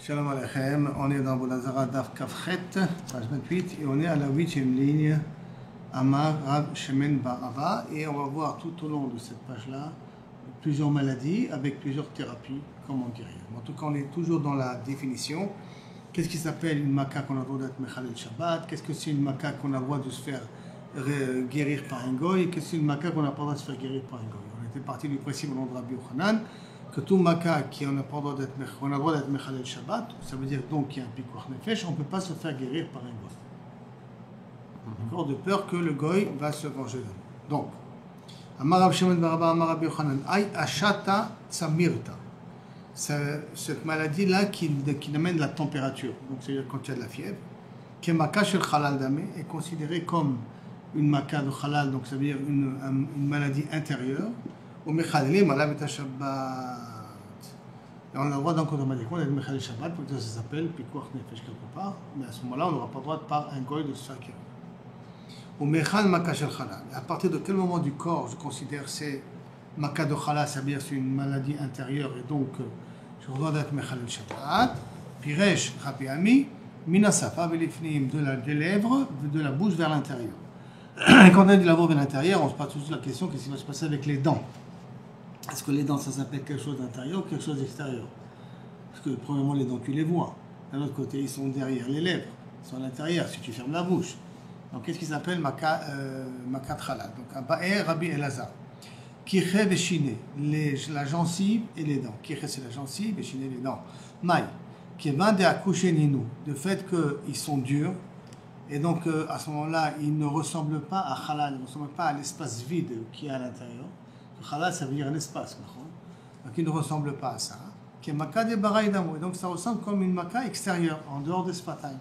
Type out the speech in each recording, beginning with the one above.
Shalom Aleichem, on est dans Bodazara Daf Kafchet, page 28, et on est à la 8e ligne, Amar Rav Shemen Barava, et on va voir tout au long de cette page-là plusieurs maladies avec plusieurs thérapies, comment guérir. En tout cas, on est toujours dans la définition. Qu'est-ce qui s'appelle une maca qu'on a le droit d'être Mechalel Shabbat? Qu'est-ce que c'est une maca qu'on a le droit de se faire guérir par un goy? Qu'est-ce que c'est une maca qu'on n'a pas le droit de se faire guérir par un goy? On était parti du principe au nom de Rabbi Yochanan que tout maca qui on a le droit d'être Mechalel Shabbat, ça veut dire donc qu'il y a un pikuach nefesh, on ne peut pas se faire guérir par un goy. D'accord, de peur que le goy va se venger d'eux. Donc, Amar Rav Shemen Baraba, Amar Rabbi Yochanan, Ay Ashata Tsamirta. Cette maladie-là qui amène la température, donc c'est-à-dire quand il y a de la fièvre, qui est maca shel Chalal Dameh, est considérée comme une maca de Chalal, donc ça veut dire une maladie intérieure. Au Mechalelim, ala beta Shabbat. Et on a le droit donc automatiquement d'être Mechalel Shabbat, parce que ça s'appelle Pikuach Nefesh quelque part, mais à ce moment-là, on n'aura pas le droit par un goy de se faire guérir. Au Mechal maca shel Chalal. À partir de quel moment du corps je considère c'est maca de Chalal, ça veut dire c'est une maladie intérieure, et donc je dois d'être Mechalel Shabbat. Piresh Rabbi Ami, Minasafa Belifnim, des lèvres, de la bouche vers l'intérieur. Et quand on a dit la bouche vers l'intérieur, on se pose toujours la question qu'est-ce qui va se passer avec les dents? Est-ce que les dents, ça s'appelle quelque chose d'intérieur ou quelque chose d'extérieur? Parce que, premièrement, les dents, tu les vois. D'un autre côté, ils sont derrière les lèvres. Ils sont à l'intérieur, si tu fermes la bouche. Donc, qu'est-ce qui s'appelle Makat Chalal? Donc, un Ba'er Rabbi Elazar. Kirche Veshine, la gencive et les dents. Kirche, c'est la gencive, Veshine, les dents. Maï, qui va de accoucher Ninou. Le fait qu'ils sont durs. Et donc, à ce moment-là, ils ne ressemblent pas à Chalal, ils ne ressemblent pas à l'espace vide qui est à l'intérieur. Chalal, ça veut dire un espace. Donc, il ne ressemble pas à ça. Qui est maca de baraï d'amou. Et donc, ça ressemble comme une maca extérieure, en dehors des spataï.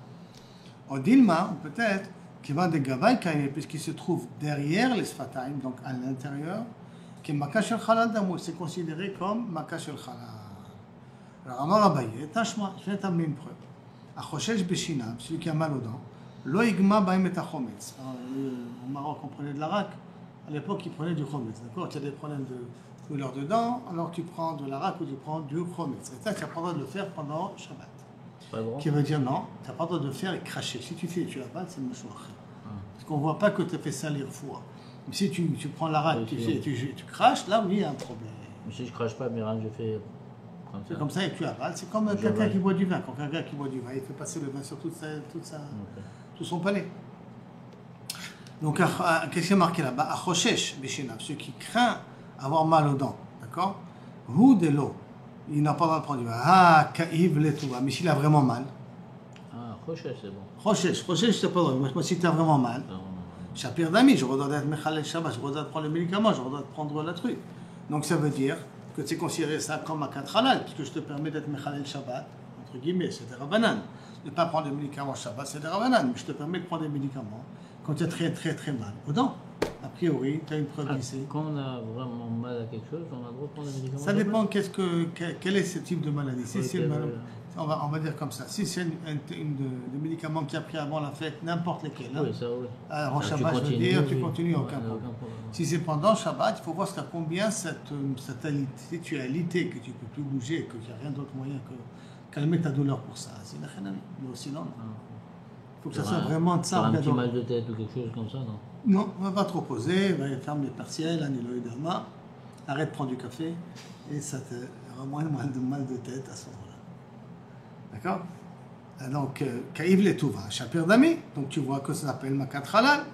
En Dilma, peut-être, qui va de gavaï kaïne, puisqu'il se trouve derrière les spataï, donc à l'intérieur, qui est maca shel chalal d'amou. C'est considéré comme maca shel chalal. Alors, Amar Abaye, tâche-moi, je vais t'amener une preuve. Achoshesh Beshinam, celui qui a mal aux dents, lo igma baïm et achometz. Au Maroc, on prenait de l'arak. À l'époque, ils prenaient du chometz, d'accord? Tu as des problèmes de douleur de dents, alors tu prends de l'arak ou tu prends du chometz. Et ça, tu n'as pas le droit de le faire pendant Shabbat. Pas bon. Qui veut dire non, tu n'as pas le droit de le faire et cracher. Si tu fais et tu avales, c'est le mouchoir. Parce qu'on ne voit pas que tu as fait salir foie. Mais si tu prends l'arak, tu craches, là, oui, il y a un problème. Mais si je crache pas, mais je fais comme ça. C'est comme ça et tu avales. C'est comme quelqu'un qui boit du vin. Quand quelqu'un qui boit du vin, il fait passer le vin sur tout son palais. Donc, qu'est-ce qui est marqué là-bas? Achoshesh Beshinam, celui qui craint avoir mal aux dents, d'accord? Hu de l'eau, il n'a pas le droit de prendre du vin. Ah, ka'iv letouva, mais s'il a vraiment mal. Ah, Choshesh, c'est bon. Choshesh, c'est pas drôle. Moi, si tu as vraiment mal, Shapir d'ami, je redonne d'être Mechalel Shabbat, je redonne de prendre le médicament, je redonne de prendre la truc. Donc, ça veut dire que tu considéré ça comme un Chalal, puisque je te permets d'être Mechalel Shabbat, entre guillemets, c'est des Rabbanan. Ne pas prendre des médicaments Shabbat, c'est des Rabbanan, mais je te permets de prendre des médicaments quand tu as très très très mal aux dents. A priori, tu as une preuve ici. Quand on a vraiment mal à quelque chose, on a le droit de prendre des médicaments. Ça dépend quel est ce type de maladie. Si c'est on va dire comme ça. Si c'est des médicaments que tu as pris avant la fête, n'importe lesquels. Oui, ça oui. Avant Shabbat, je veux dire, tu continues, aucun problème. Si c'est pendant Shabbat, il faut voir jusqu'à combien cette actualité que tu ne peux plus bouger, que tu n'as rien d'autre moyen que calmer ta douleur pour ça. C'est la chénami. Mais sinon, il faut que ça soit vraiment de ça. Un petit mal de tête ou quelque chose comme ça, non? Non, on ne va pas trop poser, ferme les partiels, aniloïdama, arrête de prendre du café, et ça te aura moins de mal de tête à ce moment-là. D'accord? Donc, Kaïv le Touva, Shapir d'ami, donc tu vois que ça s'appelle Makat Chalal.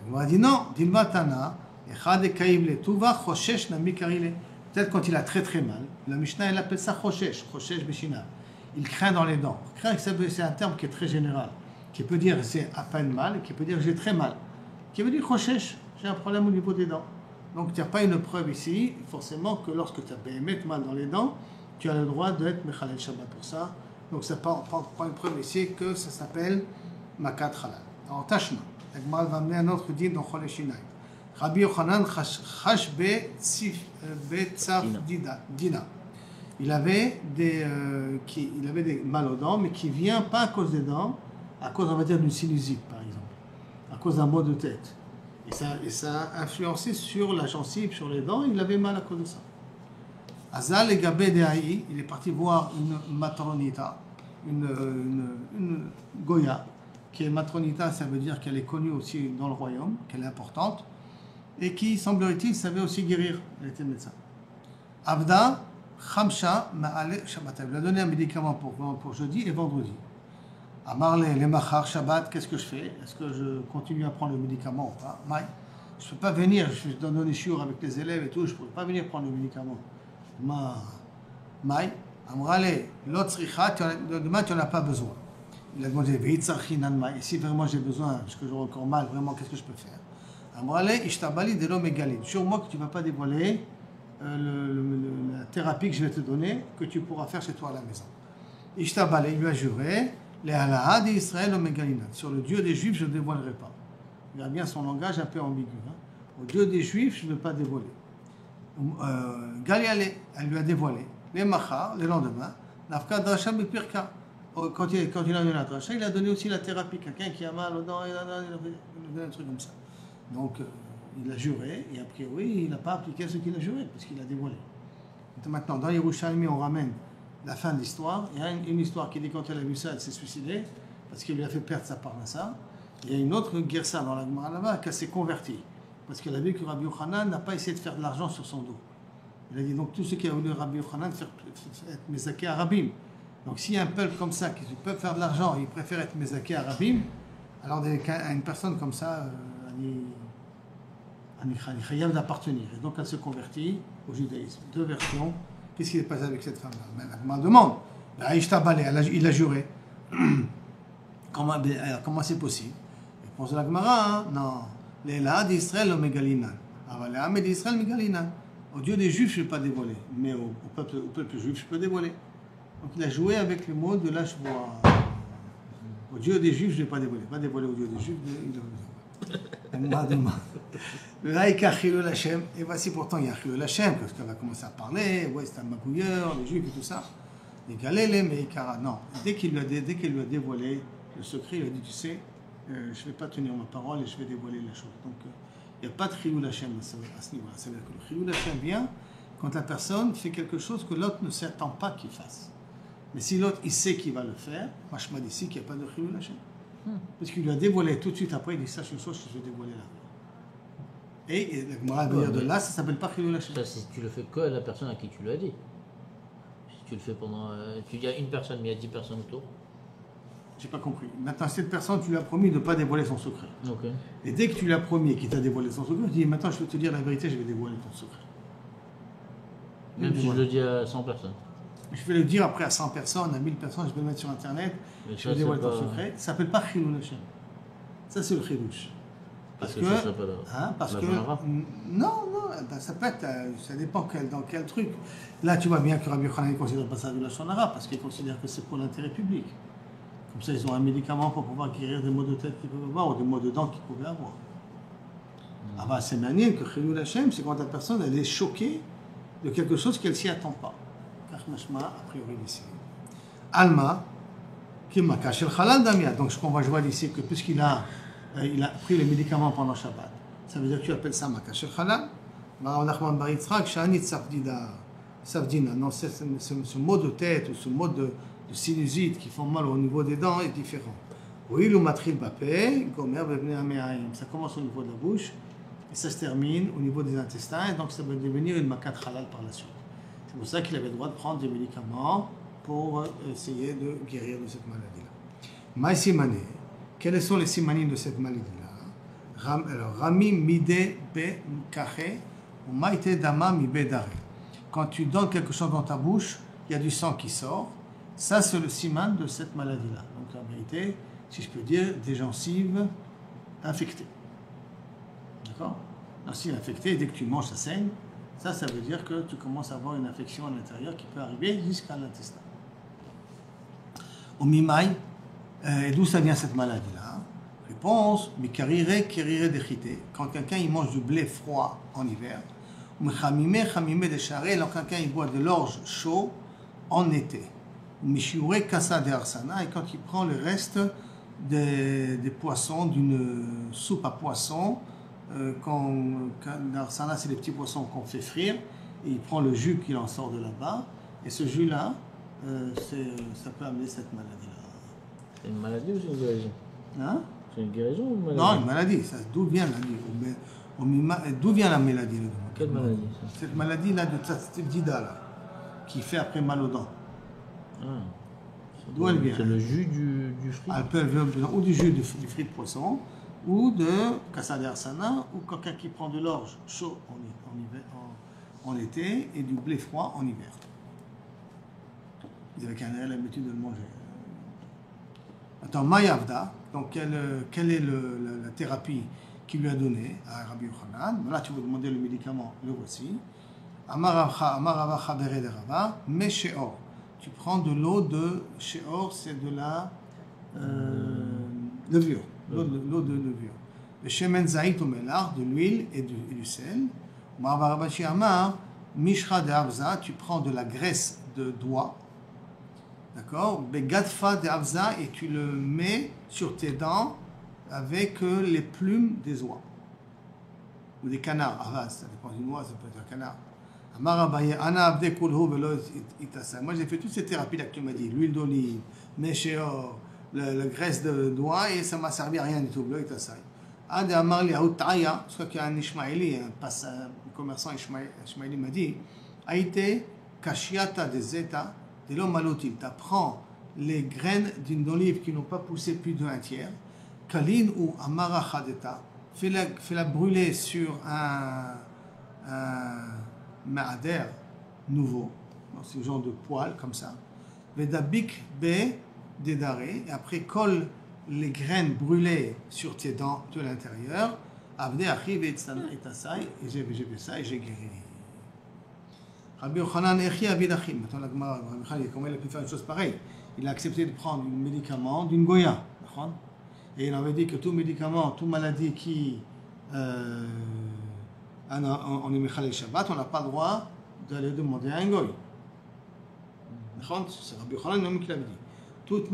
On va dire non, Dilma Tana, Echad Kaïv le Touva, Choshesh Nami Karile. Peut-être quand il a très très mal, la Mishnah elle appelle ça Choshesh, Choshesh Beshina. Il craint dans les dents. Craint, c'est un terme qui est très général, qui peut dire c'est à peine mal, et qui peut dire j'ai très mal. Qui veut dire Choshesh, j'ai un problème au niveau des dents. Donc tu n'as pas une preuve ici, forcément que lorsque tu as béhémet mal dans les dents, tu as le droit d'être Mechalel Shabbat pour ça. Donc c'est pas une preuve ici que ça s'appelle Makat Chalal. Alors Tashma, l'Agmal va amener un autre din dans Chol Shinai. Rabbi Yochanan Chash Betzaf Dina. Il avait des mal aux dents, mais qui ne vient pas à cause des dents, à cause, on va dire, d'une sinusite par exemple. À cause d'un mot de tête. Et ça a influencé sur la gencive, sur les dents, il avait mal à cause de ça. Azal et Gabé de Haï, il est parti voir une matronita, une Goya, qui est matronita, ça veut dire qu'elle est connue aussi dans le royaume, qu'elle est importante, et qui, semblerait-il, savait aussi guérir. Elle était médecin. Abda, Khamsha, Ma'ale, Shabbat. Elle lui a donné un médicament pour jeudi et vendredi. Amar les Machar, Shabbat, qu'est-ce que je fais? Est-ce que je continue à prendre le médicament ou pas? Maï. Je ne peux pas venir, je suis dans les shiur avec les élèves et tout, je ne peux pas venir prendre le médicament. Maï. Amrale, l'autre demain tu n'en as pas besoin. Il a demandé, et si vraiment j'ai besoin, parce que j'aurai encore mal, vraiment, qu'est-ce que je peux faire? Amrale, ishtabali de l'homme égalé. Jure-moi que tu ne vas pas dévoiler la thérapie que je vais te donner, que tu pourras faire chez toi à la maison. Ishtabali, il lui a juré, les halahas d'Israël l'homme égalina. Sur le Dieu des Juifs, je ne dévoilerai pas. Il a bien son langage un peu ambigu. Hein. Au Dieu des Juifs, je ne vais pas dévoiler. Galiale, elle lui a dévoilé. Les machar, le lendemain, Nafka Drasha Bipirka. Quand il a donné la dracha, il a donné aussi la thérapie. Quelqu'un qui a mal aux dents, il a donné un truc comme ça. Donc, il a juré, et a priori, il n'a pas appliqué ce qu'il a juré, parce qu'il a dévoilé. Maintenant, dans Yerushalmi, on ramène la fin de l'histoire. Il y a une histoire qui dit quand elle a vu ça, elle s'est suicidée, parce qu'il lui a fait perdre sa parnassa. Il y a une autre Gersa dans la Gemara là-bas, qu'elle s'est convertie, parce qu'elle a vu que Rabbi Yochanan n'a pas essayé de faire de l'argent sur son dos. Il a dit donc tout ce qui a voulu Rabbi Yochanan faire être Mezaké Arabim. Donc s'il y a un peuple comme ça qui peut faire de l'argent et il préfère être Mezaké Arabim, alors une personne comme ça, elle est chayav d'appartenir. Et donc elle se convertit au judaïsme. Deux versions. Qu'est-ce qui est passé avec cette femme-là? La Gemara demande. Il a juré. Comment c'est possible? Réponse de la Gemara, hein? Non. Les Lahad d'Israël, le Mégalinan. Alors les Hamed d'Israël, Mégalinan. Au Dieu des Juifs, je ne vais pas dévoiler. Mais au peuple juif, je peux dévoiler. Donc il a joué avec les mots de l'Ashboa. Au Dieu des Juifs, je ne vais pas dévoiler. Pas dévoiler au Dieu des Juifs, Là, il y a Chilul Hashem. Et voici pourtant, il y a Chilul Hashem, parce qu'elle va commencer à parler. Ouais, c'est un magouilleur, les Juifs et tout ça. Les Galélé, mais Ikara. Non. Dès qu'il lui a dévoilé le secret, il a dit, tu sais, je ne vais pas tenir ma parole et je vais dévoiler la chose. Donc, il n'y a pas de Chilul Hashem à ce niveau-là. C'est-à-dire que le Chilul Hashem vient quand la personne fait quelque chose que l'autre ne s'attend pas qu'il fasse. Mais si l'autre, il sait qu'il va le faire, moi je m'a dit ici qu'il n'y a pas de Chilul Hashem. Parce qu'il lui a dévoilé tout de suite après, il dit, sache une chose, je vais dévoiler là. Et la Gemara veut dire de là, ça ne s'appelle pas Chilul Hashem. Ça, si tu le fais que à la personne à qui tu l'as dit. Si tu le fais pendant. Tu dis à une personne, mais il y a 10 personnes autour. J'ai pas compris. Maintenant, cette personne, tu lui as promis de ne pas dévoiler son secret. Okay. Et dès que tu lui as promis et qu'il t'a dévoilé son secret, tu dis, maintenant je vais te dire la vérité, je vais dévoiler ton secret. Même si je le dis à 100 personnes. Je vais le dire après à 100 personnes, à 1000 personnes, je vais le mettre sur Internet, mais je vais dévoiler ton secret. Ça ne s'appelle pas Chilul Hashem. Ça, c'est le Chidush. Parce que. Ça pas parce que. Non, ça peut être. Ça dépend dans quel truc. Là, tu vois bien que Rabbi Yochanan ne considère pas ça de la Shonara, parce qu'il considère que c'est pour l'intérêt public. Comme ça, ils ont un médicament pour pouvoir guérir des maux de tête qu'ils peuvent avoir ou des maux de dents qu'ils pouvaient avoir. Ah bah, c'est manière que Chilul Hashem, c'est quand la personne elle est choquée de quelque chose qu'elle s'y attend pas. Kachmashma, a priori, ici. Alma, qui m'a caché le halal damia. Donc, ce qu'on va voir ici, que puisqu'il a pris les médicaments pendant Shabbat, ça veut dire que tu appelles ça ma caché le halal. Nachman bar Yitzhak, Shanit Savdina. Non, ce mot de tête ou ce mot de sinusite qui font mal au niveau des dents est différent. Oui, le matril bapé, gomer bevne ameaim. Ça commence au niveau de la bouche et ça se termine au niveau des intestins, et donc ça va devenir une makat halal par la suite. C'est pour ça qu'il avait le droit de prendre des médicaments pour essayer de guérir de cette maladie-là. Maï simane, quels sont les simanim de cette maladie-là? Alors, rami mide be kache ou maïte dama mi be dare. Quand tu donnes quelque chose dans ta bouche, il y a du sang qui sort. Ça, c'est le siman de cette maladie-là. Donc, en vérité, si je peux dire, des gencives infectées. D'accord? Gencives infectées, dès que tu manges, ça saigne. Ça veut dire que tu commences à avoir une infection à l'intérieur qui peut arriver jusqu'à l'intestin. Au mimaï, et d'où ça vient cette maladie-là? Réponse, mais karire dechite. Quand quelqu'un il mange du blé froid en hiver, ou chamime de charé, alors quelqu'un il boit de l'orge chaud en été. Mishiure kasa de arsana, et quand il prend le reste des poissons, d'une soupe à poisson, l'arsana c'est les petits poissons qu'on fait frire, et il prend le jus qu'il en sort de là-bas, et ce jus-là, ça peut amener cette maladie-là. C'est une maladie ou c'est une guérison? Hein? C'est une guérison ou une maladie? Non, une maladie. D'où vient d'où vient la maladie? Quelle maladie ça? Cette maladie-là de Tzatzidida, là, qui fait après mal aux dents. Ah. D'où elle vient? C'est le jus du fruit? Elle peut venir ou du jus du fruit de poisson, ou de Kassader Arsana, ou quelqu'un qui prend de l'orge chaud en été et du blé froid en hiver. Ils avaient l'habitude de le manger. Attends, Mayavda, donc quelle est la thérapie qu'il lui a donnée à Rabbi Yochanan? Là, tu veux demander le médicament, le voici. Amaravacha bered rava, mais sheor. Tu prends de l'eau de sheor, c'est de la levure, l'eau de levure. Le shemen zaït ou melar, de l'huile et du sel. Maravachi amar, mishra de avza, tu prends de la graisse de doigt. D'accord? Begadfa de avza, et tu le mets sur tes dents avec les plumes des oies. Ou des canards. Avaz, ça dépend d'une oie, ça peut être un canard. Moi j'ai fait toutes ces thérapies là que tu m'as dit, l'huile d'olive, méchéor, la graisse de doigt, et ça m'a servi à rien du tout. Je crois qu'il y a un Ishmaéli, un commerçant Ishmaéli m'a dit, Aïte kashiata de zeta de l'homme malotil. Tu apprends les graines d'une olive qui n'ont pas poussé plus d'un tiers, kalin ou amara chadeta, fais-la brûler sur un ma'ader nouveau, c'est un genre de poêle comme ça, vedabik be dédaré, et après colle les graines brûlées sur tes dents de l'intérieur, avde achiv et tasai, et j'ai fait ça et j'ai guéri. Rabbi Yochanan echi avid achim. Maintenant la Gemara, Rabbi Yochanan, comment il a pu faire une chose pareille? Il a accepté de prendre un médicament d'une goya, et il avait dit que tout médicament, toute maladie qui on est Mechalel Shabbat, on n'a pas le droit d'aller demander à un goy. C'est Rabbi Yochanan même qui l'avait dit. Toutes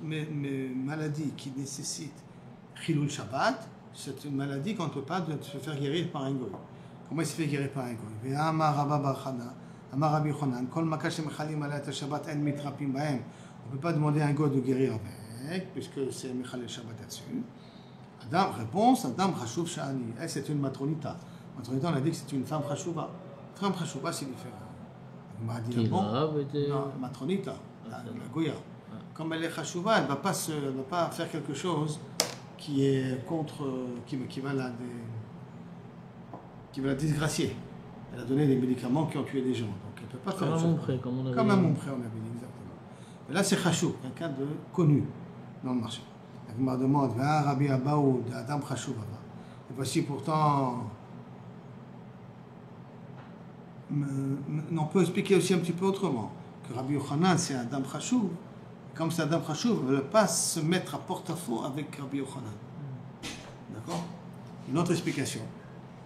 mes maladies qui nécessitent Chilul Shabbat, c'est une maladie qu'on ne peut pas se faire guérir par un goy. Comment il se fait guérir par un goy? Ve'amar Rabba Bar Chana, amar Rabbi Yochanan, kol makah shemechalim alayat Shabbat en mitrapim bahem. On ne peut pas demander à un goy de guérir avec, puisque c'est Mechalel Shabbat là-dessus. Adam, réponse, Adam Chashuv Sha'ani. Elle, c'est une matronita. Matronita, on a dit que c'est une femme Chashuva. Femme Chashuva, c'est différent. On m'a dit, bon, non, matronita, la Goya. Comme elle est Chashuva, elle ne va pas faire quelque chose qui est contre, qui va la disgracier. Elle a donné des médicaments qui ont tué des gens. Donc elle ne peut pas faire comme un monpré, comme on avait dit. Comme un monpré, on avait dit, exactement. Mais là, c'est Chashuv, quelqu'un de connu dans le marché. La Gemara demande, Rabbi Abaou d'Adam Chashuv. Et voici pourtant. On peut expliquer aussi un petit peu autrement. Que Rabbi Yochanan, c'est Adam Chashuv. Comme c'est Adam Chashuv, il ne veut pas se mettre à porte-à-faux avec Rabbi Yochanan. D'accord? Une autre explication.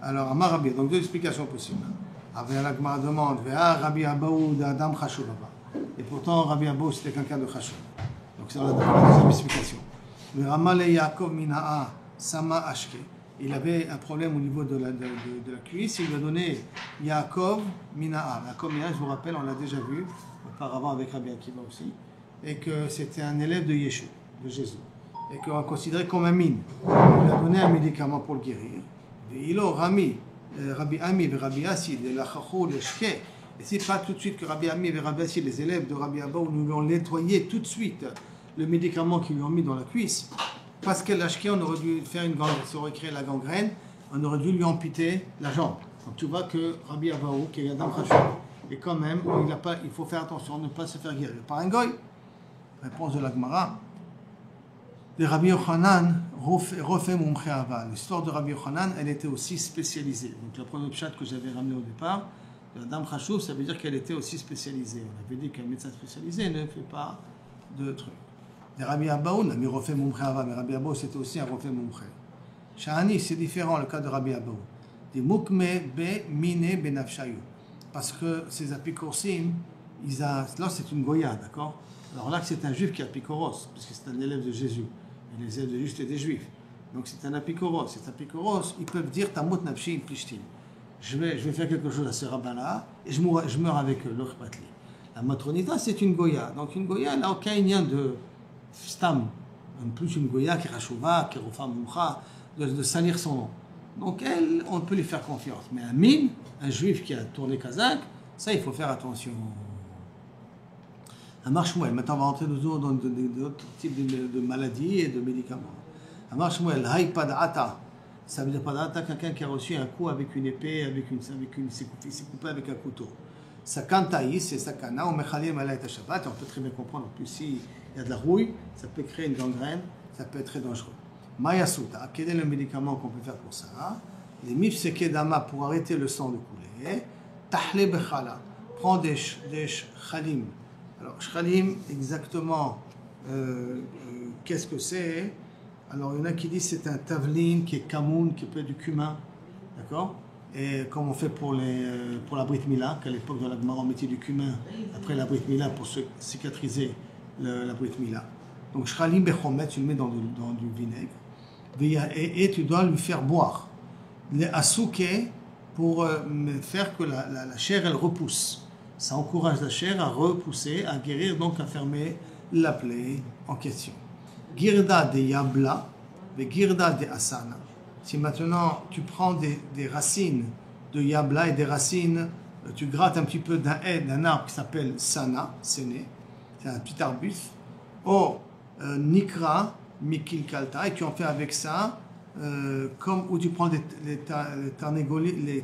Alors, Amar Rabbi, donc deux explications possibles. La Gemara demande, Rabbi Abaou d'Adam Chashuv. Et pourtant, Rabbi Abaou, c'était quelqu'un de Chashuv. Donc, c'est la deuxième explication. Le Ramale Yaakov Mina'a Sama Ashke. Il avait un problème au niveau de la cuisse. Il lui a donné Yaakov Mina'a. Yaakov Mina'a, je vous rappelle, on l'a déjà vu auparavant avec Rabbi Akiva aussi. Et que c'était un élève de Yeshua, de Jésus. Et qu'on considérait comme un mine. Il lui a donné un médicament pour le guérir. Et il a Rabbi Ami et Rabbi Assid, et la Chachou, le Shke. Et c'est pas tout de suite que Rabbi Ami et Rabbi Assid, les élèves de Rabbi Abaou, nous lui ont nettoyé tout de suite le médicament qu'ils lui ont mis dans la cuisse, parce que l'ashké, on aurait dû faire une gangrène, ça aurait créé la gangrène, on aurait dû lui amputer la jambe. Donc tu vois que Rabbi Abaou, qui est Adam Chashuv, et quand même, il faut faire attention à ne pas se faire guérir par un goy. Réponse de la Gemara. De Rabbi Yochanan, refait mon Ava. L'histoire de Rabbi Yochanan, elle était aussi spécialisée. Donc le premier chat que j'avais ramené au départ, de Adam Chashuv, ça veut dire qu'elle était aussi spécialisée. On avait dit qu'un médecin spécialisé ne fait pas de trucs. De Rabbi Abaou, mais refait mon Ava, mais Rabbi Abaou c'était aussi un refait mon frère. Sha'ani, c'est différent le cas de Rabbi Abaou. Des Mukme be mine benafshayu. Parce que ces apicorsim, là c'est une goya, d'accord? Alors là c'est un juif qui est apicoros, parce que c'est un élève de Jésus. Et les élèves de Jésus, c'était des juifs. Donc c'est un apicoros. Cet apicoros, ils peuvent dire Tamut nafshi plishtim. Je vais faire quelque chose à ces rabbins-là, et je meurs avec eux, leur patli. La matronita, c'est une Goya. Donc une Goya, elle n'a aucun lien de stam. En plus, une Goya qui est rachouva, qui est rofa moucha, de salir son nom. Donc elle, on peut lui faire confiance. Mais un mine, un juif qui a tourné kazakh, ça, il faut faire attention. Un marche-mouelle. Maintenant, on va entrer dans d'autres types de maladies et de médicaments. Un marche-mouelle, haï padata. Ça veut dire padata, quelqu'un qui a reçu un coup avec une épée, s'est coupé avec un couteau. Sakantaï, c'est sakana, on mechalim alayt Shabbat. On peut très bien comprendre. En plus, s'il y a de la rouille, ça peut créer une gangrène, ça peut être très dangereux. Mayasuta, quel est le médicament qu'on peut faire pour ça? Les mifseke dama pour arrêter le sang de couler. Tahle bechala, prends des chalim. Alors, chalim, exactement, qu'est-ce que c'est? Alors, il y en a qui disent que c'est un tavlin qui est kamoun, qui peut être du cumin, d'accord? Et comme on fait pour la Brit Mila, qu'à l'époque de la Gemara on mettait du cumin après la Brit Mila pour cicatriser la Brit Mila. Donc, chalim bechomet, tu le mets dans du vinaigre. Et tu dois lui faire boire. Les asouké pour faire que la chair elle repousse. Ça encourage la chair à repousser, à guérir, donc à fermer la plaie en question. Girda de yabla, et girda de asana. Si maintenant tu prends des racines de yabla et des racines, tu grattes un petit peu d'un arbre qui s'appelle sana, séné, c'est un petit arbuste, ou nikra, mikil kalta, et tu en fais avec ça, comme où tu prends les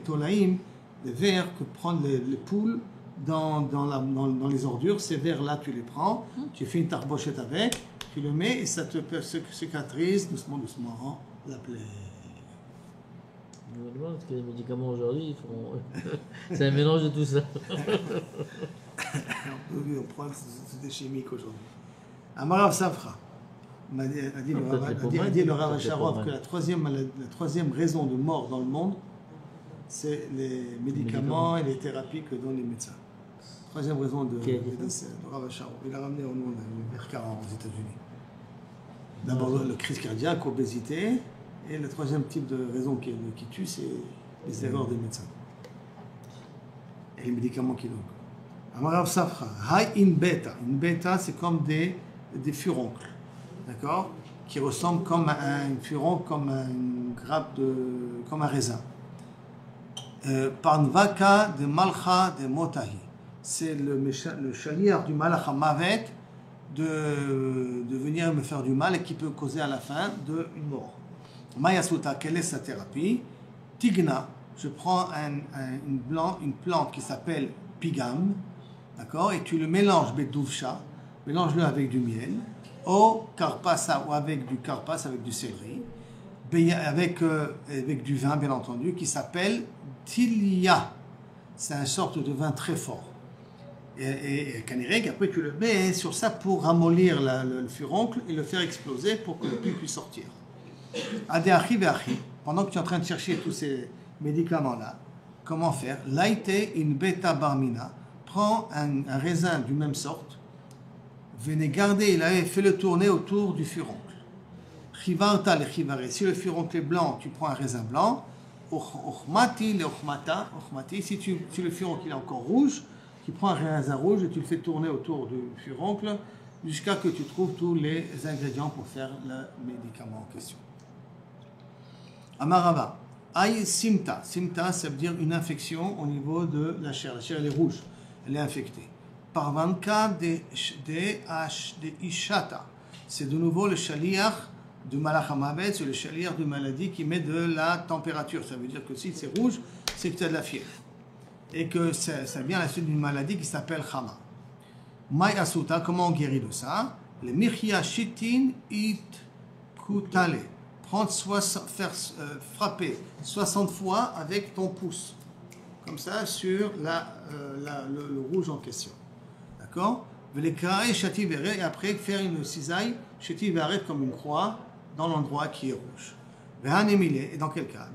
tolaïm, les vers que prennent les poules dans les ordures, ces vers-là, tu les prends, tu fais une tarbochette avec, tu le mets et ça te cicatrise doucement, la plaie. Je me demande ce que les médicaments aujourd'hui ils font. C'est un mélange de tout ça. On prend des chimiques aujourd'hui. Amarav Safra a dit le Rav Sharov que la troisième raison de mort dans le monde, c'est les médicaments et les thérapies que donnent les médecins. Troisième raison de décès, le Rav Sharov. Il a ramené au monde vers 40 aux États-Unis. D'abord le crise cardiaque, l'obésité, et le troisième type de raison qui tue, c'est les erreurs des médecins. Et les médicaments qui donnent. Amarav Safra, Hay in beta. Une beta, c'est comme des furoncles, d'accord, qui ressemblent comme un furoncle, comme une grappe comme un raisin. Parnvaka de Malcha de Motahi. C'est le chaliard du Malach Mavet de venir me faire du mal et qui peut causer à la fin une mort. Mayasuta, quelle est sa thérapie? Tigna, je prends une plante qui s'appelle pigam, d'accord, et tu le mélanges bedouvcha, mélange-le avec du miel, ou karpasa, ou avec du karpas, avec du céleri, avec du vin, bien entendu, qui s'appelle tilia. C'est une sorte de vin très fort. Et canireg, après tu le mets sur ça pour ramollir le furoncle et le faire exploser pour que le puits puisse sortir. Adéachi ve'achi, pendant que tu es en train de chercher tous ces médicaments-là, comment faire? Laïté une bêta barmina, prends un raisin du même sorte, venez garder, fais-le tourner autour du furoncle. Chivarta le chivare, si le furoncle est blanc, tu prends un raisin blanc. Ochmati le ochmata, si le furoncle est encore rouge, tu prends un raisin rouge et tu le fais tourner autour du furoncle jusqu'à que tu trouves tous les ingrédients pour faire le médicament en question. Amarava, aïe simta. Simta, ça veut dire une infection au niveau de la chair. La chair, elle est rouge, elle est infectée. Parvanka de ishata. C'est de nouveau le shaliach du malach hamavet, c'est le shaliach de maladie qui met de la température. Ça veut dire que si c'est rouge, c'est que tu as de la fièvre. Et que ça vient à la suite d'une maladie qui s'appelle Chama. Mai Asuta, comment on guérit de ça? Le Mirchia Shitin It Kutale. Faire frapper 60 fois avec ton pouce. Comme ça, sur le rouge en question. D'accord? Et après, faire une cisaille, comme une croix, dans l'endroit qui est rouge. Et dans quel cas?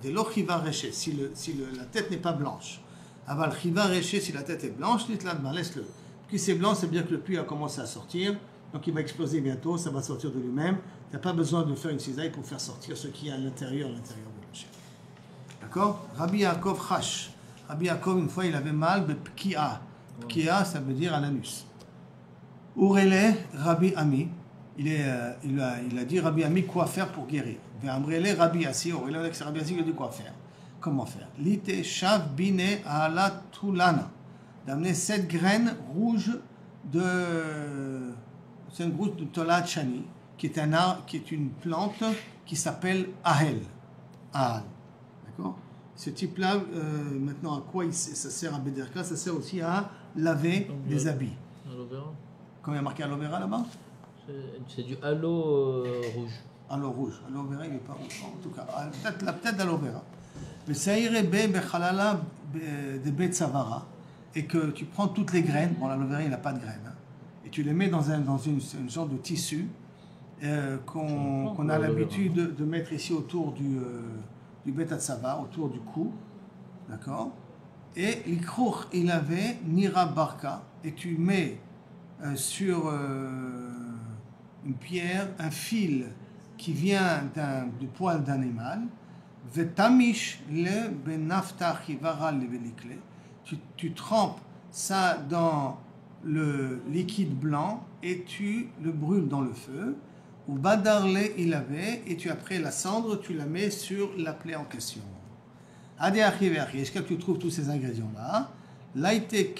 Si la tête n'est pas blanche. Aval chiva réché, si la tête est blanche, laisse-le. Puis c'est blanc, ça veut dire que le puits a commencé à sortir, donc il va exploser bientôt, ça va sortir de lui-même. Tu n'as pas besoin de faire une cisaille pour faire sortir ce qui est à l'intérieur de la chair. D'accord? Rabbi Yaakov Chash. Rabbi Yaakov, une fois, il avait mal de pkia, Pkia, ça veut dire à l'anus. Urele Rabbi Ami, il a dit Rabbi Ami quoi faire pour guérir. Ve'amrele Rabbi Assi, Urele Rabbi Assi, il a dit quoi faire. Comment faire? Lite shav bine ala tulana, d'amener 7 graines rouges de Tolat Shani, qui est une plante qui s'appelle Ahel. Ahel. D'accord? Ce type-là, maintenant, à quoi ça sert à Bederka? Ça sert aussi à laver des habits. Aloe vera. Comment il y a marqué aloe vera là-bas? C'est du halo rouge. Aloe rouge. Aloe vera, il n'est pas rouge. En tout cas, peut-être l'aloe vera. Mais ça irait bechalala de betzavara, et que tu prends toutes les graines. Bon, l'aloe vera, il n'a pas de graines. Hein, et tu les mets dans une sorte de tissu qu'on a l'habitude de mettre ici autour du betatzava, autour du cou. D'accord? Et l'ikrouch, il avait nira barka, et tu mets sur une pierre un fil qui vient du poil d'animal. Vetamish le benafta chivara le velikle. Tu trempes ça dans le liquide blanc et tu le brûles dans le feu. Ou badarle il avait, et tu après la cendre, tu la mets sur la plaie en question. Est-ce que tu trouves tous ces ingrédients-là? Laïte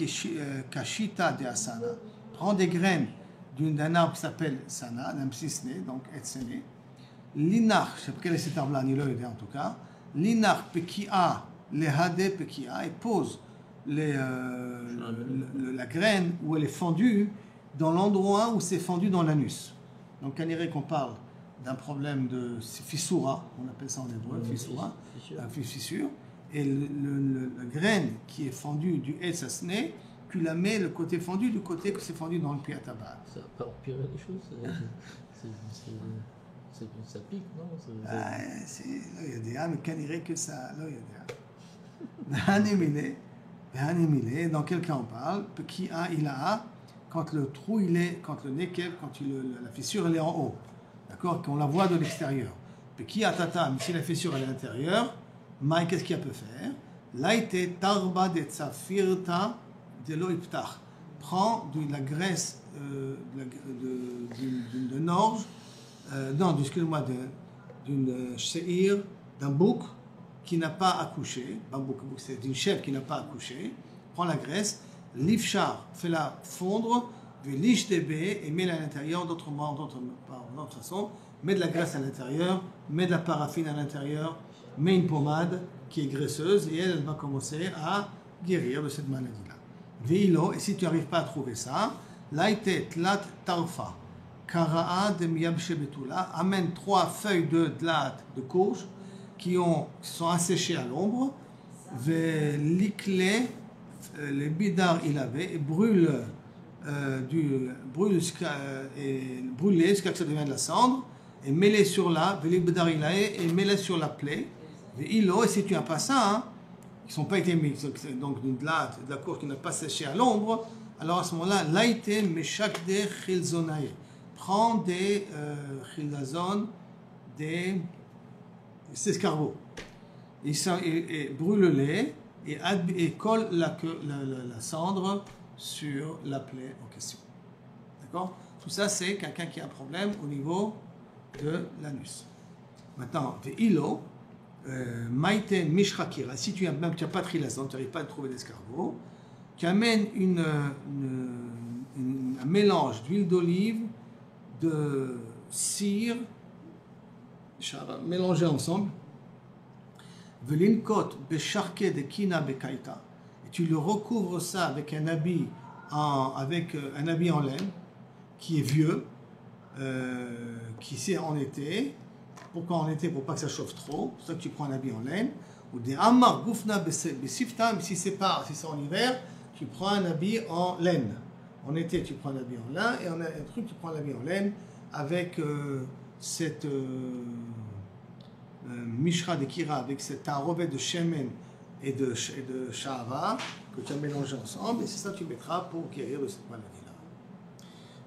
kashita de asana. Prends des graines d'un arbre qui s'appelle sana, d'un psisné, donc etsene. Linar, je sais pas quel est cet arbre-là, ni le en tout cas. Linar pekia, lehade pekia, et pose la graine où elle est fendue dans l'endroit où c'est fendu dans l'anus. Donc, on dirait qu'on parle d'un problème de fissura, on appelle ça en hébreu, fissura, fissure. Et la graine qui est fendue du etz asné, tu la mets le côté fendu du côté que c'est fendu dans le pied à tabac. Ça va pas empirer les choses. Ça pique, non? Il y a des âmes, mais qu'on dirait que ça. Là, il y a des âmes. Dans quel cas on parle? Qui a, il a, quand le trou, il est, quand le nekev, quand la fissure, elle est en haut. D'accord? Qu'on la voit de l'extérieur. Qui a tata, mais si la fissure, elle est à l'intérieur, Maï, qu'est-ce qu'il peut faire? Laïte tarba de tsafirta de loïptach. Prends de la graisse d'une orge, excuse-moi, d'une séhir, d'un bouc qui n'a pas accouché. C'est d'une chèvre qui n'a pas accouché. Prends la graisse, l'ifchar, fais-la fondre, l'ich débé et mets-la à l'intérieur, d'autre façon, mets de la graisse à l'intérieur, mets de la paraffine à l'intérieur, mets une pommade qui est graisseuse et elle va commencer à guérir de cette maladie-là. Veilo, et si tu n'arrives pas à trouver ça, laïte tlat tarfa, kara'a de miyabshe betula, amène 3 feuilles de tlat, de courge, qui sont asséchées à l'ombre, velikle, les bidar il avait, et brûle jusqu'à ce que ça devienne de la cendre, et mets-les sur les bidar il avait, et mets-les sur la plaie. Et si tu n'as pas ça, hein, qui ne sont pas été mis, donc de la courge qui n'a pas séché à l'ombre, alors à ce moment-là, laïte meshak de chilzonae. Prends des chilazon, des escargots, et brûle-les et colle la cendre sur la plaie en question. D'accord? Tout ça, c'est quelqu'un qui a un problème au niveau de l'anus. Maintenant, ve'ilo, maïten mishrakira, si tu n'as pas de chilazon, tu n'arrives pas à trouver d'escargot, tu amènes un mélange d'huile d'olive, de cire, mélangés ensemble, velinkot besharke de kina bekaita, et tu le recouvres ça avec un habit en laine qui est vieux, qui c'est en été. Pourquoi en été? Pour pas que ça chauffe trop. C'est pour ça que tu prends un habit en laine. Ou des amar gufna besifta, mais si c'est en hiver, tu prends un habit en laine. En été, tu prends un habit en lin, et en un truc, tu prends un habit en laine avec cette mishra de kira, avec cette enrobé de shemen et de shahava que tu as mélangé ensemble, et c'est ça que tu mettras pour guérir de cette maladie-là.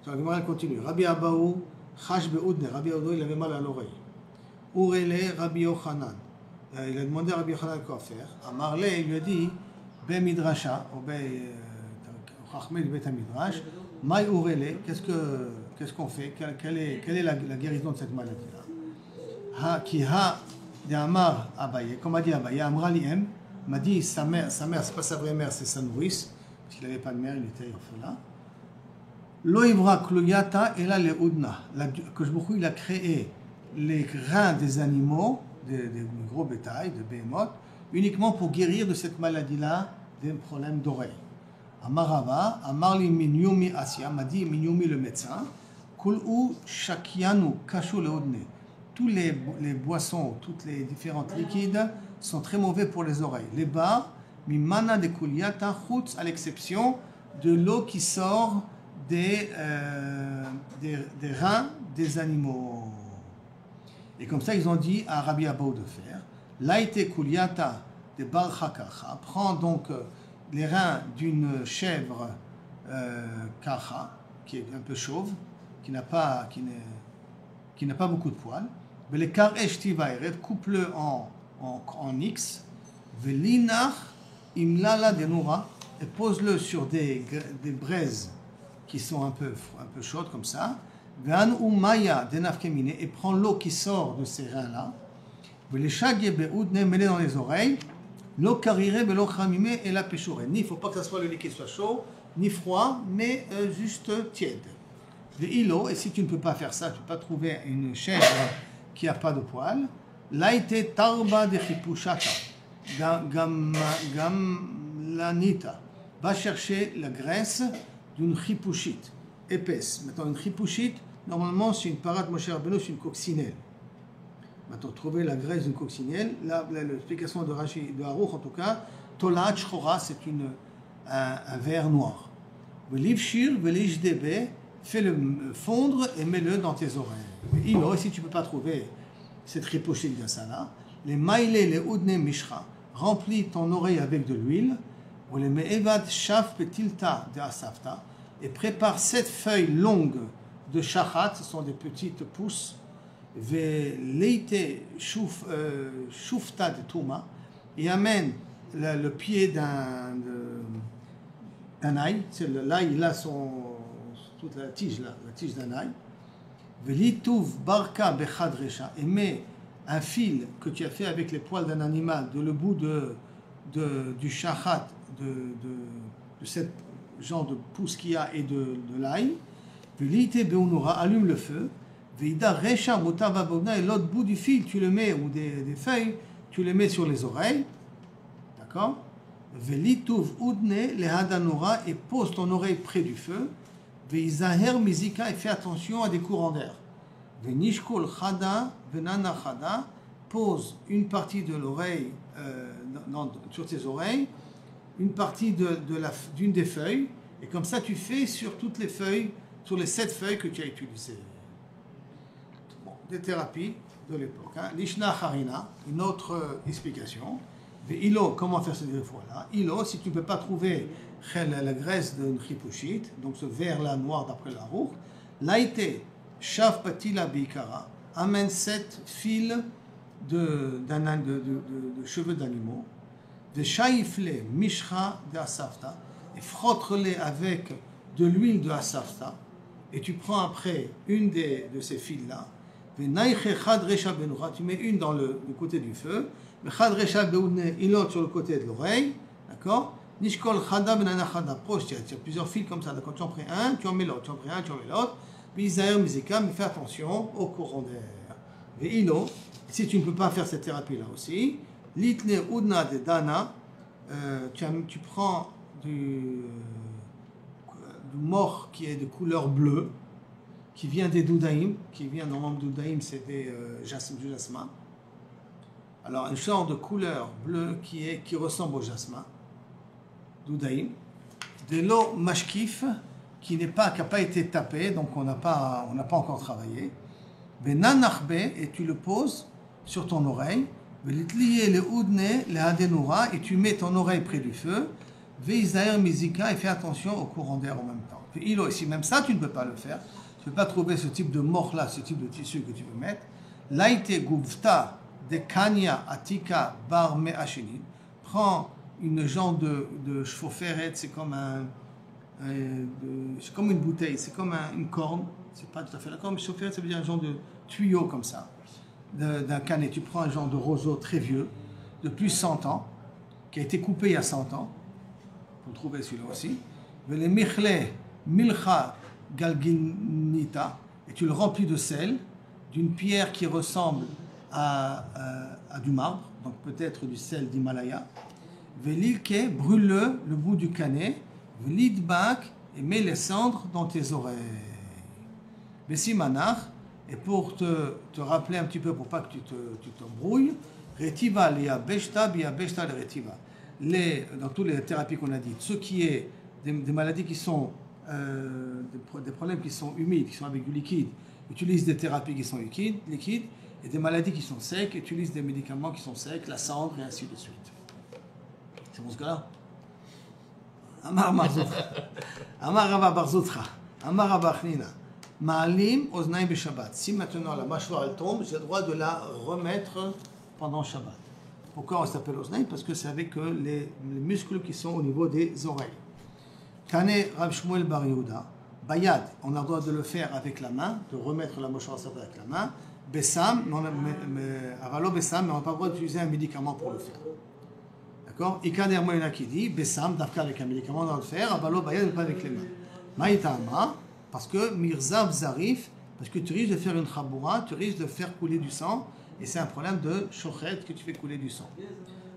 Donc, la Gemara continue. Rabbi Abaou, chash be'udne, Rabbi Abaou, il avait mal à l'oreille. Urele Rabbi Yochanan. Il a demandé à Rabbi Yochanan quoi faire. Amarle, il lui a dit, be midrasha, ou be Chachmei du Bet HaMidrash, Maï Urele, qu'est-ce qu'on fait? Quelle est la guérison de cette maladie-là? Qui ha de Amar Abaye, comme a dit Abaye, Amra Liem, m'a dit sa mère, c'est pas sa vraie mère, c'est sa nourrice, parce qu'il n'avait pas de mère, il était orphelin. Lo Ivra Kluyata et là les Udna, que il a créé les reins des animaux, des gros bétail, de Behemoth, uniquement pour guérir de cette maladie-là des problèmes d'oreille. Amarava, Amarli Minyumi Asia, m'a dit Minyumi le médecin, Kul'u Shakianu Kashu Leodne. Tous les boissons, toutes les différentes liquides sont très mauvais pour les oreilles. Les bas, Mimana de Kuliata Chutz, à l'exception de l'eau qui sort des reins des animaux. Et comme ça, ils ont dit à Rabbi Abou de faire. Laïte Kuliata de Bar Chakacha, prend donc les reins d'une chèvre kacha, qui est un peu chauve, qui n'a pas beaucoup de poils. Les karesh tivaïrev, coupe-le en X. Velinach imlala denura, et pose-le sur des braises qui sont un peu chaudes comme ça. Ve'an umaya denafkemine, et prend l'eau qui sort de ces reins-là. Ve'leshagye be'udne, mets-le dans les oreilles. L'eau karire be'lo khamime et la peshore. Il ne faut pas que ça soit le liquide soit chaud, ni froid, mais juste tiède. Ve'ilo, et si tu ne peux pas faire ça, tu ne peux pas trouver une chèvre qui n'a pas de poils. Laïte tarba de chipushaka, gamlanita. Va chercher la graisse d'une chipushite épaisse. Maintenant, une chipushite, normalement, c'est une parade Moshe Rabbeinu, c'est une coccinelle. Maintenant, trouver la graisse d'une coccinelle, l'explication de Rashi, de Haruch en tout cas, Tolat Shchora, c'est un verre noir. Velivshir, velijdebe, fais-le fondre et mets-le dans tes oreilles. Et si tu ne peux pas trouver cette ripochite de ça là, les maïle, les udne mishra, remplis ton oreille avec de l'huile, ou les me'evad shaf petilta de asafta, et prépare 7 feuilles longues de shachat, ce sont des petites pousses, ve'leite shufta de touma, et amène le pied d'un ail, l'ail il a toute la tige d'un ail. Velituv barka bechadresha, et mets un fil que tu as fait avec les poils d'un animal de le bout du shachat, de cette genre de pousse qu'il y a et de l'ail. Velite beunura, allume le feu. Veida resha mutavabona, et l'autre bout du fil tu le mets, ou des feuilles, tu les mets sur les oreilles. D'accord? Velituv udne lehadanura, et pose ton oreille près du feu. Veizaher mizika, et fais attention à des courants d'air. Venishkol chada, venana chada, pose une partie de l'oreille sur tes oreilles, une partie d'une des feuilles, et comme ça tu fais sur toutes les feuilles, sur les 7 feuilles que tu as utilisées. Bon, des thérapies de l'époque. Lishna harina, une autre explication. Ilo, comment faire ce fois-là? Ilo, si tu ne peux pas trouver la graisse d'une chipushite, donc ce verre-là noir d'après la roue, laïte, shaf patila bikara, amène 7 fils de cheveux d'animaux, de shaifle mishra de asafta, et frotte-les avec de l'huile de asafta, et tu prends après une de ces fils-là, tu mets une dans le côté du feu, une autre sur le côté de l'oreille, d'accord? Nishkol chada benana chada, proche, tu as plusieurs fils comme ça, quand tu en prends un, tu en mets l'autre, tu en prends un, tu en mets l'autre, bizaïr mizika, mais fais attention au courant d'air. Et ilo, si tu ne peux pas faire cette thérapie-là aussi, litne udna de dana, tu prends du mort qui est de couleur bleue, qui vient des doudaïm, qui vient normalement doudaïm, c'est du jasmin. Alors, une sorte de couleur bleue qui ressemble au jasmin, doudaïm, de l'eau mashkif qui n'a pas été tapée, donc on n'a pas encore travaillé. Benanachbe, et tu le poses sur ton oreille. Velitliye le udne le hadenura, et tu mets ton oreille près du feu. Veizaer mizika, et fais attention au courant d'air en même temps. Et si même ça tu ne peux pas le faire, tu ne peux pas trouver ce type de mort-là, ce type de tissu que tu veux mettre. Laïte guvta de kanya atika bar me'ashinin. Prends une genre de chevaux ferret, c'est comme c'est comme une bouteille, c'est comme une corne, c'est pas tout à fait la corne, mais chauffette, ça veut dire un genre de tuyau comme ça, d'un canet. Tu prends un genre de roseau très vieux, de plus de 100 ans, qui a été coupé il y a 100 ans, vous trouvez celui-là aussi, les michle, milcha galginita, et tu le remplis de sel, d'une pierre qui ressemble à du marbre, donc peut-être du sel d'Himalaya. Velilke, brûle-le, le bout du canet, velidbak, et mets les cendres dans tes oreilles. Bessimanach, et pour te rappeler un petit peu, pour pas que tu t'embrouilles, retiva lia beshta bia beshta le retiva. Dans toutes les thérapies qu'on a dites, ce qui est des maladies qui sont des problèmes qui sont humides, qui sont avec du liquide, utilise des thérapies qui sont liquides, et des maladies qui sont secs, utilise des médicaments qui sont secs, la cendre et ainsi de suite. C'est bon ce cas-là? Amar Rava bar Zotra, Amar Rava Achnina, Ma'alim oznaim b'Shabbat. Si maintenant la mâchoire elle tombe, j'ai le droit de la remettre pendant Shabbat. Pourquoi on s'appelle oznaim? Parce que c'est avec les muscles qui sont au niveau des oreilles. Tane Rav Shmuel bar Yehuda, Bayad, on a le droit de le faire avec la main, de remettre la mâchoire avec la main. Bessam, Avalo Bessam, mais on n'a pas le droit d'utiliser un médicament pour le faire. D'accord? Ikader Moïna qui dit, Bessam, d'Afka avec un médicament, on doit le faire, Avalo Bayad, pas avec les mains. Maïtama, parce que Mirzav Zarif, parce que tu risques de faire une chaboura, tu risques de faire couler du sang, et c'est un problème de chochet que tu fais couler du sang.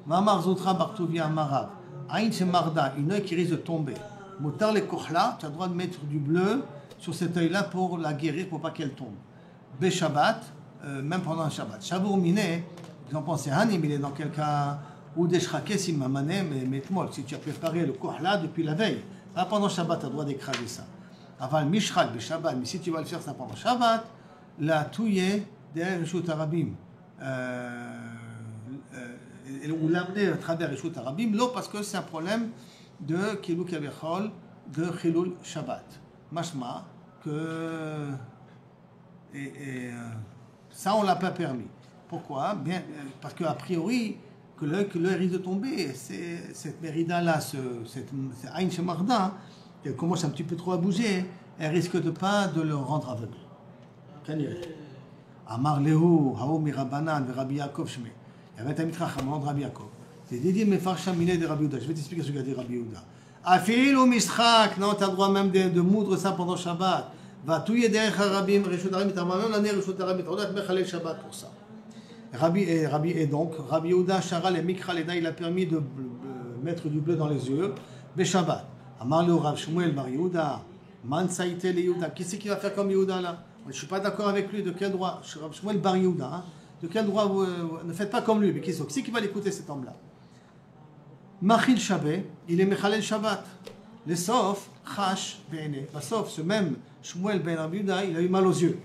Mamar Zotra Bartovia Marab, Aïn Marda, une œil qui risque de tomber. Moutar les kohla, tu as le droit de mettre du bleu sur cet œil-là pour la guérir, pour pas qu'elle tombe. Beshabbat, même pendant un Shabbat. Shabour miné, vous en pensez, Hanim, il est dans quel cas, ou des shrakesim mamanem et metmol, si tu as préparé le kohla depuis la veille. Là, pendant Shabbat, tu as le droit d'écraser ça. Aval mishrak beshabbat, mais si tu vas le faire ça pendant Shabbat, la touye derrière Rishut Arabim. Ou l'amener à travers Rishut Arabim, l'eau, parce que c'est un problème de Kilou Kavechol, de Chilul Shabbat. Mashma, que. Ça, on ne l'a pas permis. Pourquoi? Bien, parce qu'a priori, que l'œil risque de tomber, cette mérida-là, cette Aïn Shemarda, elle commence un petit peu trop à bouger, elle risque de pas de le rendre aveugle. Amar Lehu, Haou Mirabanan, Rabbi Yaakov Shme. Il y avait un mitracham de Rabbi Yaakov. C'est Didi Mefarsham Miné de Rabbi Yehuda. Je vais t'expliquer ce qu'a dit Rabbi Yehuda. Afil ou Mishrak, non, tu as le droit même de moudre ça pendant Shabbat. Va tout y derrière Rabbi, Rishut Arabim, tu as même l'année Rishut Arabim, tu as Mechalel Shabbat pour ça. Et donc, Rabbi Yehuda, Sharal et Mikra Leda, il a permis de mettre du bleu dans les yeux, Beshabbat. Amar le Rav Shmuel bar Yehuda, Man Saïte le Yehuda. Qui c'est qui va faire comme Yehuda là? Je ne suis pas d'accord avec lui, de quel droit? Rav Shmuel bar Yehuda, hein? De quel droit ne faites pas comme lui, mais qui c'est qui va l'écouter cet homme-là? Machil Shabbat, il est Mechalel Shabbat. Les sauf, Chash Be'ene. Sauf ce même Shmuel ben Rabbi Yehuda, il a eu mal aux yeux.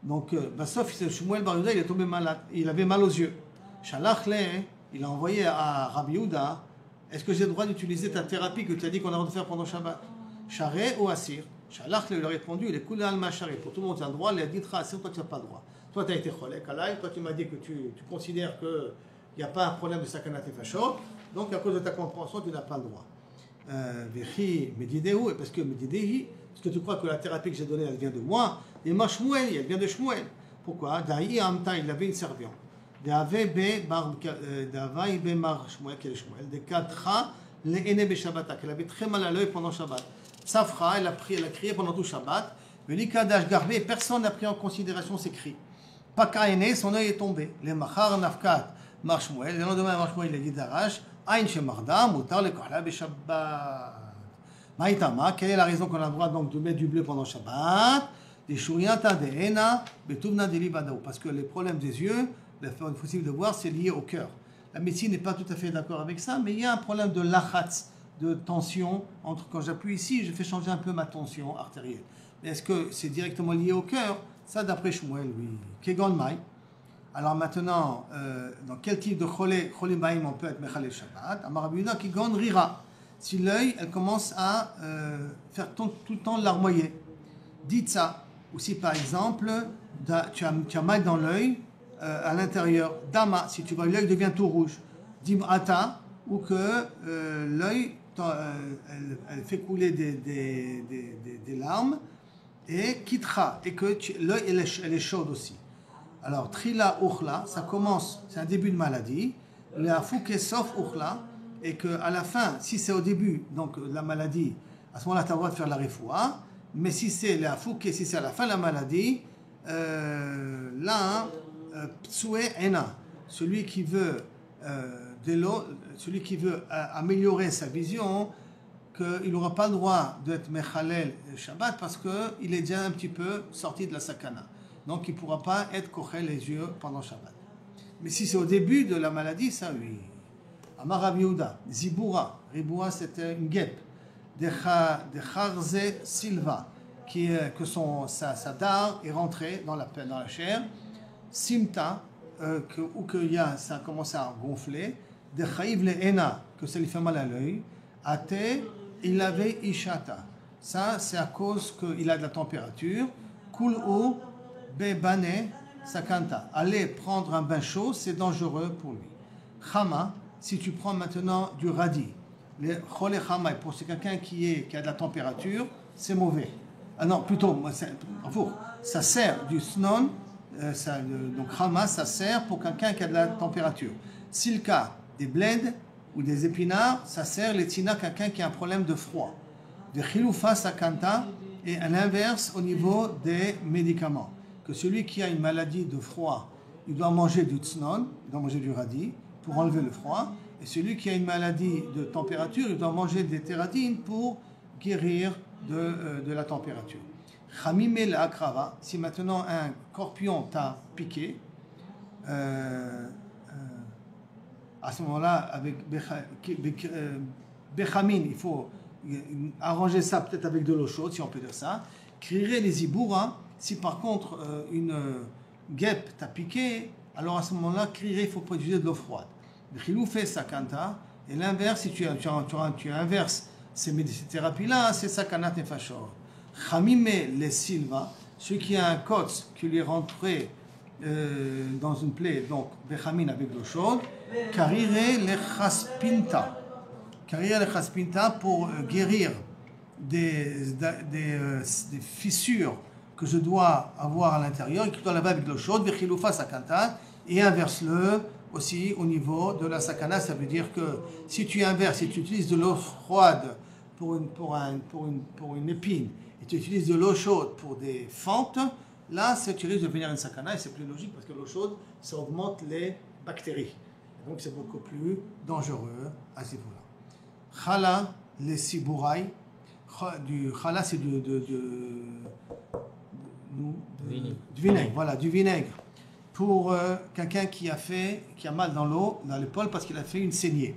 Donc, sauf Shmuel ben Yehuda, il est tombé malade. Il avait mal aux yeux. Shalach le, il a envoyé à Rabbi Yehuda, est-ce que j'ai le droit d'utiliser ta thérapie que tu as dit qu'on a le droit de faire pendant Shabbat? Charé ou Assir? Shalach le, il a répondu, il est coulé al Charé. Pour tout le monde, tu as le droit. Il a dit, Assir, toi, tu n'as pas le droit. Toi, tu as été cholek alay. Toi, tu m'as dit que tu considères qu'il n'y a pas un problème de sakanat et fachot. Donc, à cause de ta compréhension, tu n'as pas le droit. Vechi Medidéhu, parce que Medidehi, parce que tu crois que la thérapie que j'ai donnée, elle vient de moi, et ma Shmuel, elle vient de Shmuel. Pourquoi? Dahi Amta, il avait une servante. D'avai be mar Shmuel, quel est Shmuel? De Katra, l'Ene be Shabbat, qu'elle avait très mal à l'œil pendant Shabbat. Safra, elle a crié pendant tout Shabbat. Velikadash Garbé, personne n'a pris en considération ses cris. Pakaene, son œil est tombé. Les Machar Nafkat, mar Shmuel, le lendemain, mar Shmuel, il a dit d'Arash. Aïn Shemarda, Moutar le Kohla Beshabbat. Maïtama, quelle est la raison qu'on a le droit donc de mettre du bleu pendant Shabbat? Des Shuriata de Hena, Betuvna de Libadao. Parce que les problèmes des yeux, il est possible de voir, c'est lié au cœur. La médecine n'est pas tout à fait d'accord avec ça, mais il y a un problème de lachatz, de tension. Quand j'appuie ici, je fais changer un peu ma tension artérielle. Mais est-ce que c'est directement lié au cœur? Ça, d'après Shmuel, oui. Kegon Mai. Alors maintenant, dans quel type de cholim baïm on peut être mechalel Shabbat? Amar Rabbi Yehuda qui gon rira. Si l'œil, elle commence à faire tout le temps larmoyer. Dites ça. Ou si par exemple, tu as mal dans l'œil, à l'intérieur, dama, si tu vois l'œil devient tout rouge. Dim'ata, ou que l'œil, elle fait couler des larmes, et quittera, et que l'œil elle est chaude aussi. Alors, trila ukhla, ça commence, c'est un début de maladie. La fouke sauf ukhla, et qu'à la fin, si c'est au début, donc la maladie, à ce moment-là, tu as le droit de faire la refoua. Mais si c'est la fouke, si c'est à la fin de la maladie, là, ptsoué ena, celui qui veut améliorer sa vision, qu'il n'aura pas le droit d'être mechalel Shabbat parce qu'il est déjà un petit peu sorti de la sakana. Donc il ne pourra pas être kochel les yeux pendant Shabbat. Mais si c'est au début de la maladie, ça oui. Amar Rav Yehuda, Zibura, Riboura c'était une guêpe, de Charze Silva, que sa dard est rentrée dans la chair, Simta, ou que ça a commencé à gonfler, de Chaïv le Ena, que ça lui fait mal à l'œil, Ate, il avait Ishata. Ça, c'est à cause qu'il a de la température. Kul'u bebane sakanta. Aller prendre un bain chaud, c'est dangereux pour lui. Chama, si tu prends maintenant du radis, les chole chama, pour c'est quelqu'un qui a de la température, c'est mauvais. Ah non, plutôt, ça sert du snon, donc chama, ça sert pour quelqu'un qui a de la température. Silka, des bleds ou des épinards, ça sert les tina, quelqu'un qui a un problème de froid. De chiloufa sakanta, et à l'inverse au niveau des médicaments. Que celui qui a une maladie de froid, il doit manger du tsnon, il doit manger du radis pour enlever le froid. Et celui qui a une maladie de température, il doit manger des tératines pour guérir de la température. Chamime la akrava, si maintenant un scorpion t'a piqué, à ce moment-là, avec Bechamin, il faut arranger ça peut-être avec de l'eau chaude, si on peut dire ça. Crierait les ibouras. Si par contre une guêpe t'a piqué, alors à ce moment-là, crierait, il faut pas utiliser de l'eau froide. Chilou fait sakanta, et l'inverse, si tu inverses ces thérapies-là, c'est sakanat nefashor. Chamime les silva, celui qui a un kotz qui lui est rentré dans une plaie, donc bechamin avec de l'eau chaude, karire le chaspinta. Carrière le chaspinta pour guérir des fissures que je dois avoir à l'intérieur et que je dois laver avec de l'eau chaude, et inverse-le aussi au niveau de la sakana. Ça veut dire que si tu inverses, si tu utilises de l'eau froide pour une épine et tu utilises de l'eau chaude pour des fentes, là, tu risques de devenir une sakana et c'est plus logique parce que l'eau chaude, ça augmente les bactéries. Donc c'est beaucoup plus dangereux à ce niveau-là. Chala, les sibourai, du chala c'est du vinaigre, voilà, du vinaigre pour quelqu'un qui a mal dans l'épaule parce qu'il a fait une saignée.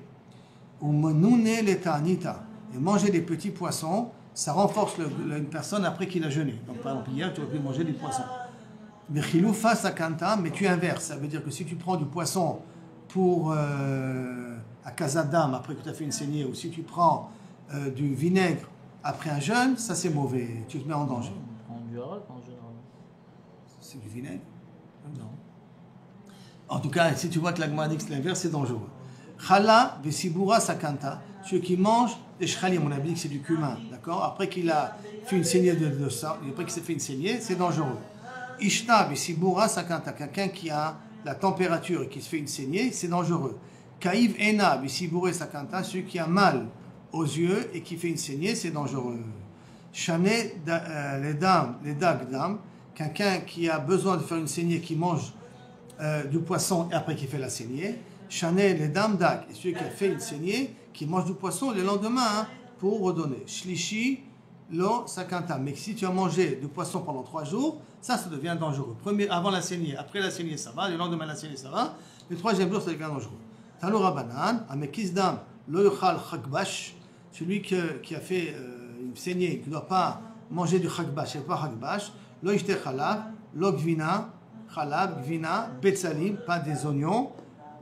Ou menune les tanita, et manger des petits poissons, ça renforce une personne après qu'il a jeûné. Donc par exemple hier tu aurais pu manger du poisson. Mais chilou face à kanta, mais tu inverses, ça veut dire que si tu prends du poisson pour à Kazadam après que tu as fait une saignée, ou si tu prends du vinaigre après un jeûne, ça c'est mauvais, tu te mets en danger. On prend du harek en général. C'est du vinaigre? Non. En tout cas, si tu vois que la Gemara dit que c'est l'inverse, c'est dangereux. Chala vesibura sakanta, ceux qui mangent des shchalim, on a dit que c'est du cumin, d'accord? Après qu'il a fait une saignée de ça, après qu'il s'est fait une saignée, c'est dangereux. Ishta vesibura sakanta, quelqu'un qui a la température et qui se fait une saignée, c'est dangereux. Kaïv ena vesibura sakanta, celui qui a mal aux yeux et qui fait une saignée, c'est dangereux. Chané les dagdam, quelqu'un qui a besoin de faire une saignée, qui mange du poisson et après qui fait la saignée. Chané les dames dag, et celui qui a fait une saignée, qui mange du poisson le lendemain pour redonner. Shlishi lo sakanta, mais si tu as mangé du poisson pendant 3 jours, ça devient dangereux. Avant la saignée, après la saignée ça va, le lendemain la saignée ça va, le 3e jour ça devient dangereux. Tano Rabanan, Amekizdam lo yochal chakbash, celui qui a fait une saignée, qui ne doit pas manger du chakbash, c'est pas chakbash, lo ishte chalab, lo gvina, chalab, gvina, betzalim, pas des oignons,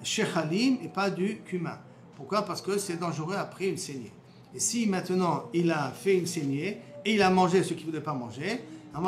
shechalim et pas du cumin. Pourquoi? Parce que c'est dangereux après une saignée. Et si maintenant il a fait une saignée et il a mangé ce qu'il ne voulait pas manger, il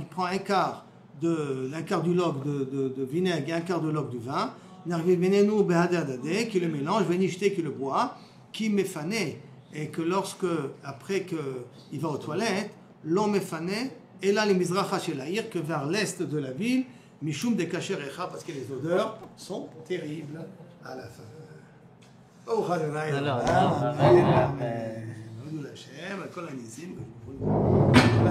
prend un quart du log de vinaigre et un quart de log de vin, N'arrive benenu behadadade, qui le mélange, venishte qui le boit, qui mefané, et que lorsque, après qu'il va aux toilettes, l'homme mefané, et là les mizracha shel ha'ir, que vers l'est de la ville, mishum de kasher echa, parce que les odeurs sont terribles à la fin. Oh,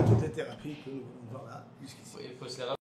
toutes les thérapies que nous voulons voir là, jusqu'ici.